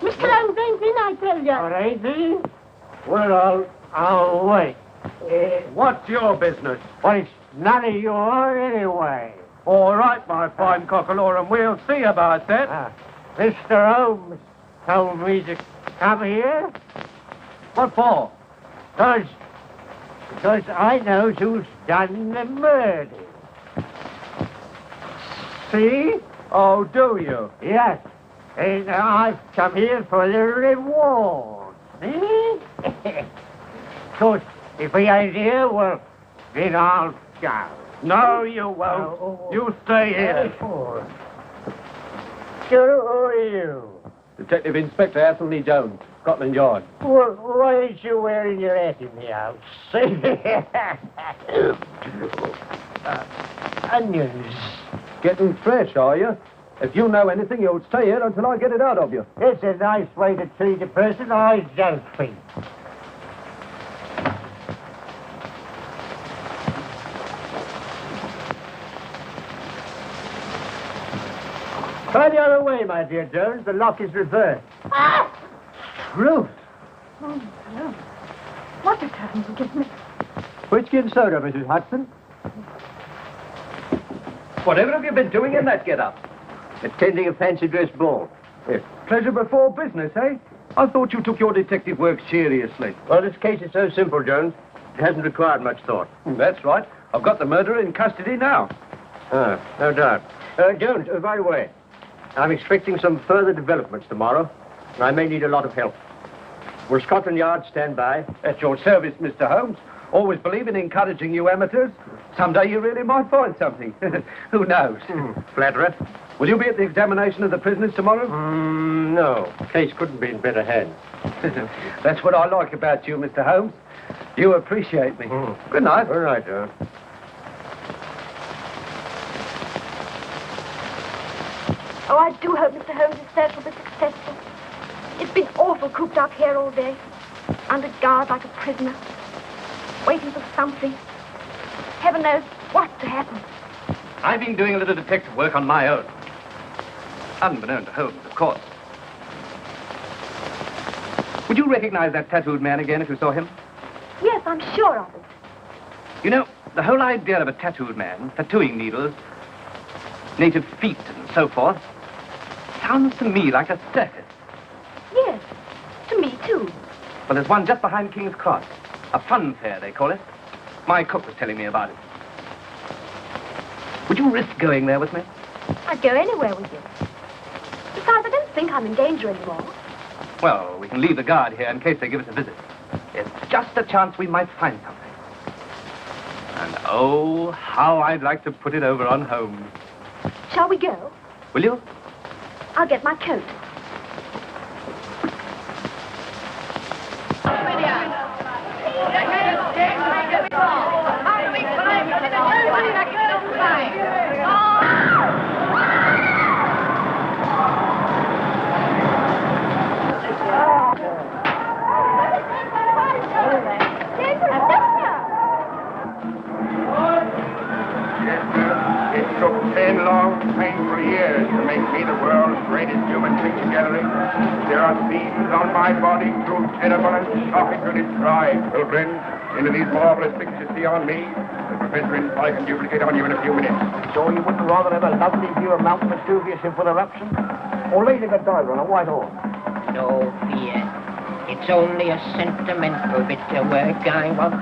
Mr. Holmes ain't in, I tell you. All right, then. Well, I'll wait. What's your business? Well, it's none of yours anyway. All right, my fine cockalorum, we'll see about that. Mr. Holmes told me to come here. What for? Because I knows who's done the murder. See? Oh, do you? Yes. And I've come here for the reward. See? Because if he ain't here, well, then I'll go. No, you won't. You stay here. Who are you? Detective Inspector Athelney Jones, Scotland Yard. Well, why ain't you wearing your hat in the house? Onions. Getting fresh, are you? If you know anything, you'll stay here until I get it out of you. It's a nice way to treat a person I don't think. Try the other way, my dear Jones. The lock is reversed. Ah! Ruth. Oh, no. What Mr. Holmes will give me? Whiskey and soda, Mrs. Hudson. Whatever have you been doing in that get-up? Attending a fancy dress ball. Yes. Pleasure before business, eh? I thought you took your detective work seriously. Well, this case is so simple, Jones. It hasn't required much thought. That's right. I've got the murderer in custody now. Ah, no doubt. Jones, by the way, I'm expecting some further developments tomorrow. I may need a lot of help. Will Scotland Yard stand by? At your service, Mr. Holmes. Always believe in encouraging you amateurs. Someday you really might find something. Who knows? Flatterer. Will you be at the examination of the prisoners tomorrow? No. Case couldn't be in better hands. That's what I like about you, Mr. Holmes. You appreciate me. Good night. All right, Jones. Oh, I do hope Mr. Holmes' search will be successful. It's been awful cooped up here all day. Under guard like a prisoner. Waiting for something. Heaven knows what to happen. I've been doing a little detective work on my own. Unbeknown to Holmes, of course. Would you recognize that tattooed man again if you saw him? Yes, I'm sure of it. You know, the whole idea of a tattooed man, tattooing needles, native feet and so forth, sounds to me like a circus. Yes, to me too. Well, there's one just behind King's Cross. A fun fair, they call it. My cook was telling me about it. Would you risk going there with me? I'd go anywhere with you. Besides, I don't think I'm in danger anymore. Well, we can leave the guard here in case they give us a visit. It's just a chance we might find something. And oh, how I'd like to put it over on Holmes. Shall we go? Will you? I'll get my coat. It took 10 long, painful years to make me the world's greatest human picture gallery. There are scenes on my body too terrible and shocking to describe. Well, friends, into these marvelous pictures see on me, the Professor Insight can duplicate on you in a few minutes. So you wouldn't rather have a lovely view of Mount Vesuvius in full eruption? Or leading a diver on a white horse? No fear. It's only a sentimental bit of work I want.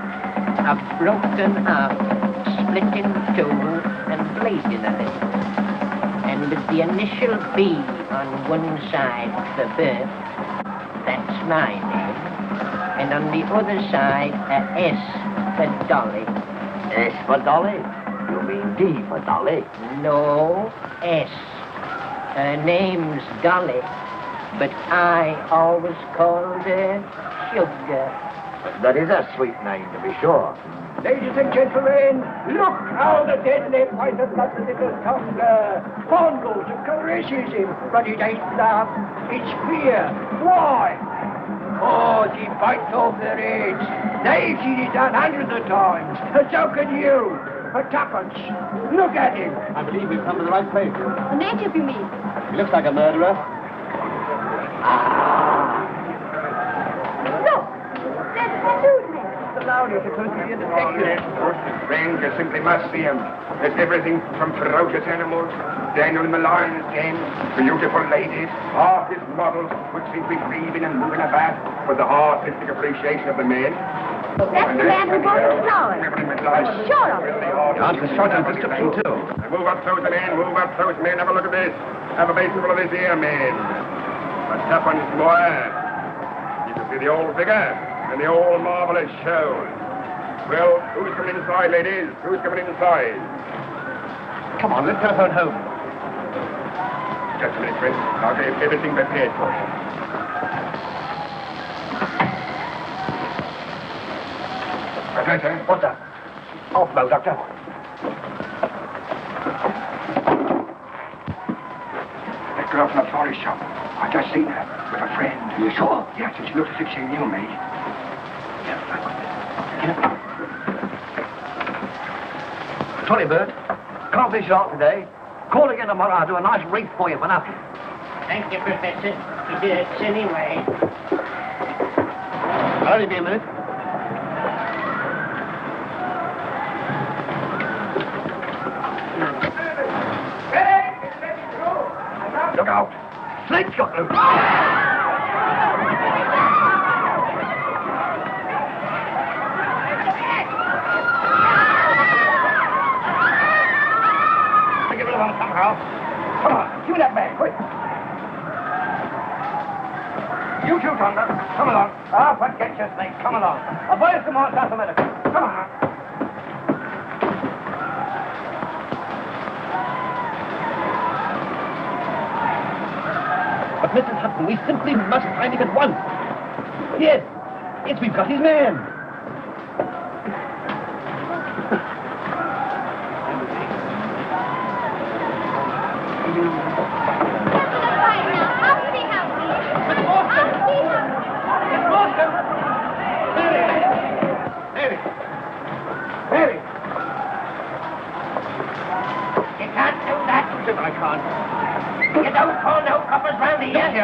A broken heart, split in two, and bleeding a little. And with the initial B on one side for birth, that's my name. And on the other side, a S for Dolly. S for Dolly? You mean D for Dolly? No, S. Her name's Dolly, but I always called her Sugar. That is a sweet name, to be sure. Ladies and gentlemen, look how the deadly python got the little tumbler. Fondles and caresses him, but it ain't love, it's fear. Why? Oh, she bites off their heads. They've seen it done hundreds of times, and so can you. For tuppence. Look at him. I believe we've come to the right place. A native, you mean? He looks like a murderer. Look, there's a tattooed man. Allowed you're supposed to be a detective. Strange, you simply must see him. There's everything from ferocious animals, Daniel in the lion's den, beautiful ladies, artist models, which seem to be breathing and moving about with the artistic appreciation of the men. That's the man who bought the flowers. I'm sure of it. Answer short and description, too. Move up close, men, move up close, men. Have a look at this. Have a basin full of this here, men. A tuppence more. You can see the old figure and the old marvelous show. Well, who's coming inside, ladies? Who's coming inside? Come on, let's telephone home. Just a minute, Chris. I'll get everything prepared for you. Professor? What's that? Off now, Doctor. That girl from the florist shop. I just seen her with a friend. You sure? Yes, and she looked as if she knew me. Sorry, Bert. Can't be sharp today. Call again tomorrow. I'll do a nice wreath for you for nothing. Thank you, Professor. He did it anyway. I'll only be a minute. snake got loose. Get rid of him somehow. Come on, give me that bag, quick. You too, Tonga. Come along. Ah, forget your snake. Come along. I'll buy you some more South America. Come on. But, Mrs. Hudson, we simply must find him at once. Yes, we've got his man.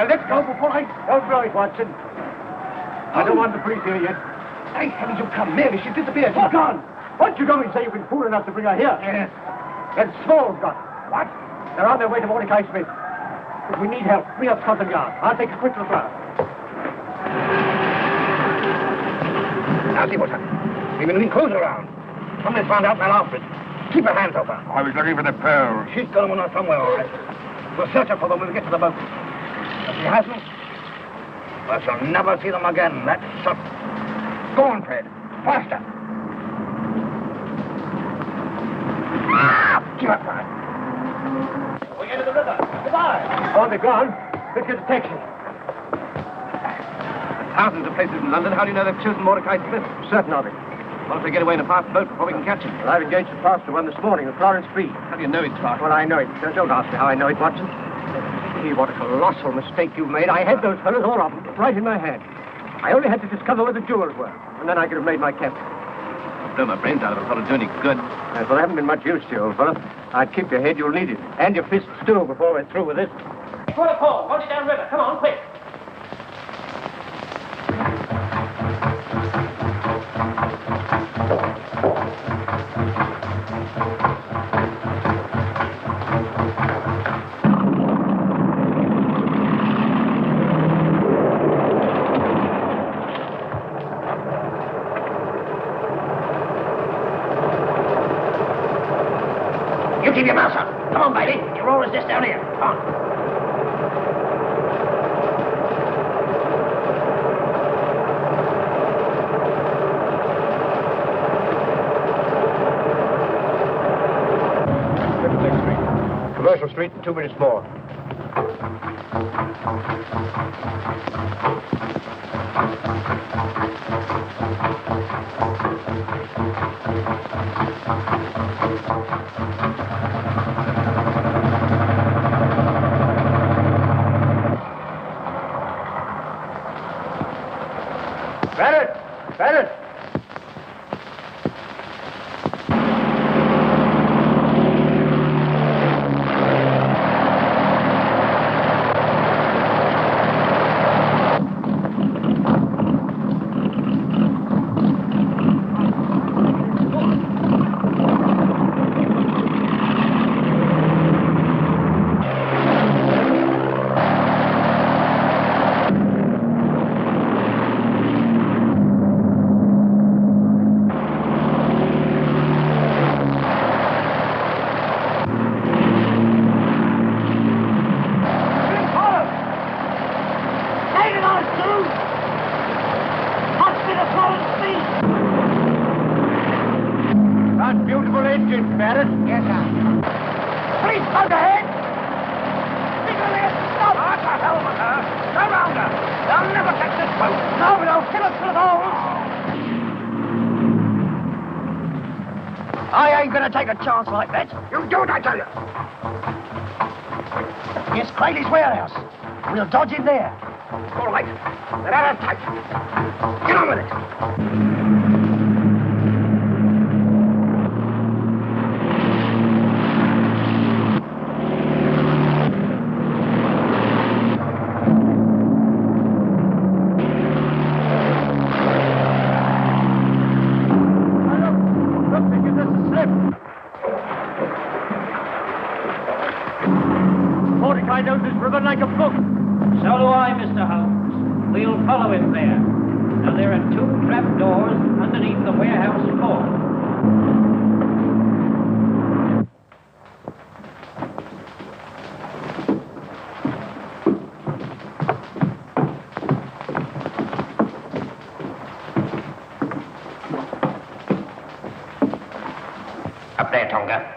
Let's go before I... Don't blow it, Watson. I don't want the police here yet. Thank heavens you come. Mary, she's disappeared. She's gone. What you going to say you've been fool enough to bring her here? Yes. Then Small's gone. What? They're on their way to Mordecai Smith. If we need help, bring up Scotland Yard. I'll take a quick look around. Now see what's happened. We've been leaving clues around. Somebody's found out and after it. Keep your hands open. I was looking for the pearls. She's got them on her somewhere, all right. We'll search her for them when we get to the boat. If she hasn't, well, she'll never see them again. That's certain. Go on, Fred. Faster. Keep up, Fred. We're into the river. Goodbye. On the ground. Let's get a taxi. Thousands of places in London. How do you know they've chosen Mordecai Smith? Certain of it. What if they get away in a fast boat before we can catch him? Well, I've engaged a faster one this morning, the Florence Free. How do you know it's fast? Well, I know it. Don't ask me how I know it, Watson. See what a colossal mistake you've made. I had those fellows, all of them, right in my hand. I only had to discover where the jewels were, and then I could have made my capture. Blow my brains out of it. Thought it'd do any good. Yes, well, I haven't been much use to you, old fellow. I'd keep your head, you'll need it. And your fists, too, before we're through with this. Quarter four. Hold it down river. Come on, quick. Keep your mouth shut. Come on, baby. Your roll is just down here. Come on. Commercial Street in 2 minutes more. Bennett! Take a chance like that. You do it, I tell you. Yes, Crayley's warehouse. We'll dodge in there. All right. Let out tight. Get on with it. Mordecai knows this river like a book. Now, there are 2 trap doors underneath the warehouse floor. Up there, Tonga.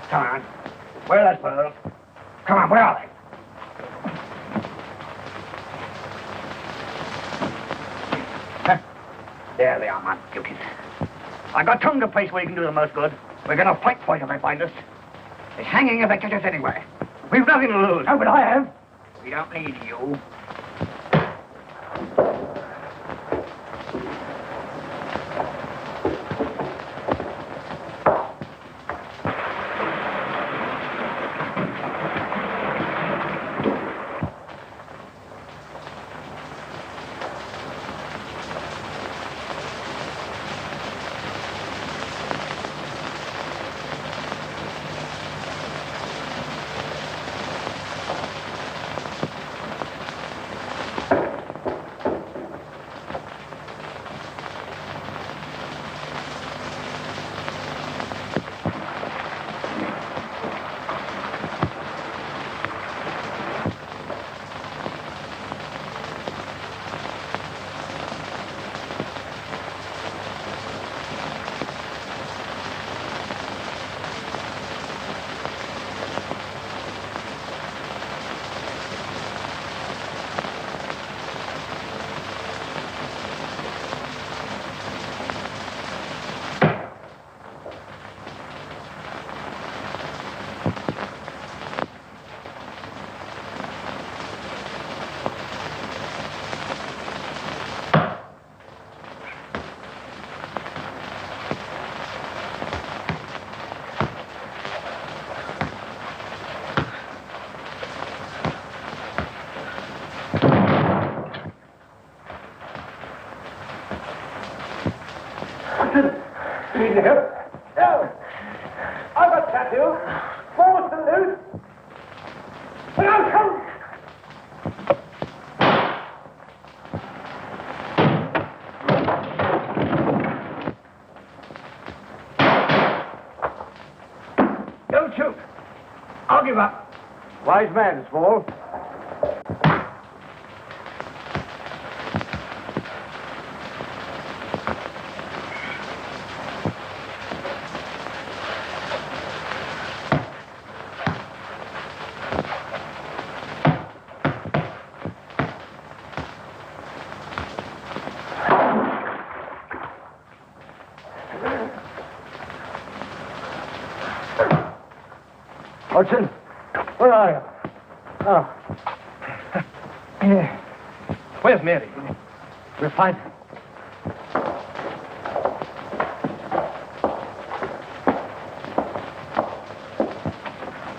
Come on. Where are those pearls? Come on, where are they? Huh? There they are, my beauties. I got tongue to place where you can do the most good. We're going to fight for it if they find us. It's hanging if they catch us anyway. We've nothing to lose. Oh, but I have. We don't need you. No! I've got tattoo. Force and loose. But I'll come. Don't shoot. I'll give up. Wise man, Small. Watson, where are you? Oh. Yeah. Where's Mary? We'll find her.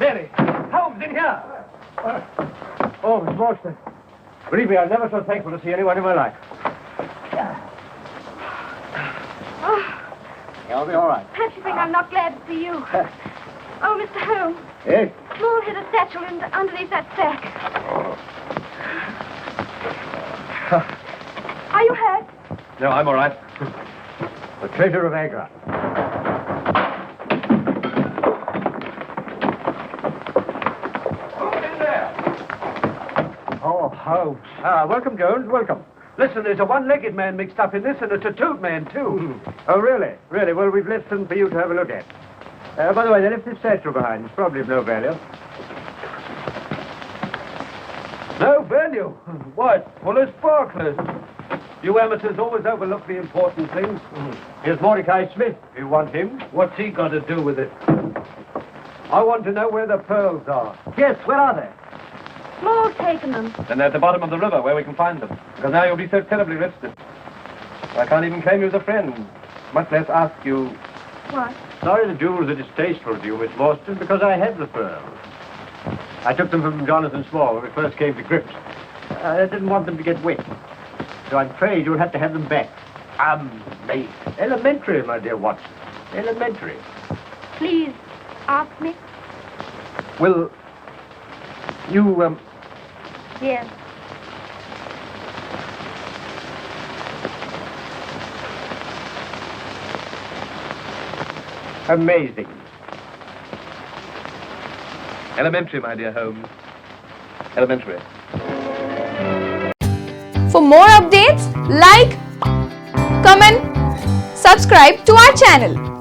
Mary! Holmes, in here! Oh, Miss Morstan. Believe me, I'm never so thankful to see anyone in my life. You'll be all right. Perhaps you think I'm not glad to see you. Oh, Mr. Holmes. Yes? Small hid a satchel underneath that sack. Are you hurt? No, I'm all right. The treasure of Agra. Who's in there? Oh, Holmes. Welcome, Jones. Welcome. Listen, there's a one-legged man mixed up in this and a tattooed man, too. Oh, really? Really? Well, we've left them for you to have a look at. By the way, they left this satchel behind. It's probably of no value. No value? What? Full of sparklers. You amateurs always overlook the important things. Here's Mordecai Smith. You want him? What's he got to do with it? I want to know where the pearls are. Yes, where are they? Small's taken them. Then they're at the bottom of the river where we can find them. Because now you'll be so terribly rested. I can't even claim you as a friend, much less ask you... What? Sorry the jewels are distasteful to you, Miss Morstan, because I had the pearls. I took them from Jonathan Small when we first came to grips. I didn't want them to get wet. So I'm afraid you'll have to have them back. Amazing. Elementary, my dear Watson. Elementary. Please, ask me. Well, you, Yes. amazing. Elementary, my dear Holmes. Elementary. For more updates, like, comment, subscribe to our channel.